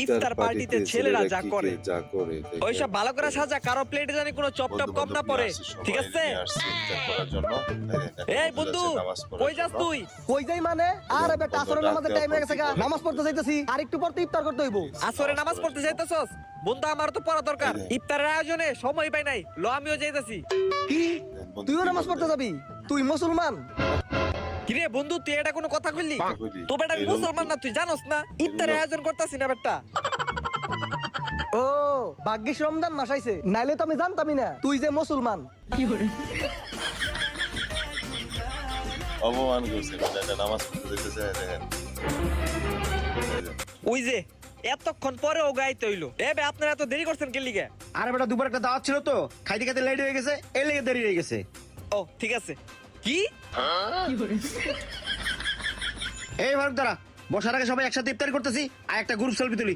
ইফতার পার্টিতে ছেলেরা যা করে যা করে ওইসব ভালো করে সাজা, কারো প্লেটে জানি কোনো চপ টপ কম না পড়ে, ঠিক আছে? এই বন্ধু, কই যাস তুই? কই যাই মানে? আরে বেটা আসরের নামাজের টাইম হয়ে গেছে গা, নামাজ পড়তে যাইতেছি, আর একটু পর তো ইফতার করতে হইব। আসরে নামাজ পড়তে যাইতেছস? বন্ধু আমার তো পড়া দরকার, ইফতারের আয়োজনে সময় পাই নাই, ল আমিও যাইতেছি। কি তুইও নামাজ পড়তে যাবি? তুই মুসলমান? কিরে বন্ধু, তুই এটা কোনো কথা কইলি? তো বেটা আমি মুসলমান না, তুই জানোস না ইফতারের আয়োজন করতাছি না বেটা। ও ভাগ্যিস রমজান মাস আইছে, নাইলে তো আমি জানতামই না তুই যে মুসলমান। অপমান করছে এটা নামাজ পড়তে যেতেছে দেখেন। ওই যে এতক্ষণ পরেও গাইতে হইলো। এ বে আপনারা এত দেরি করছেন কে লিগে? আরে বেটা দুপুর একটা দাওয়াত ছিল তো, খাইতে খাইতে লেট হয়ে গেছে, এই লেগে দেরি হয়ে গেছে। ও ঠিক আছে। কি এই ভারত দাঁড়া, বসার আগে সবাই একসাথে ইফতারি করতেছি, আর একটা গ্রুপ সেলফি তুলি।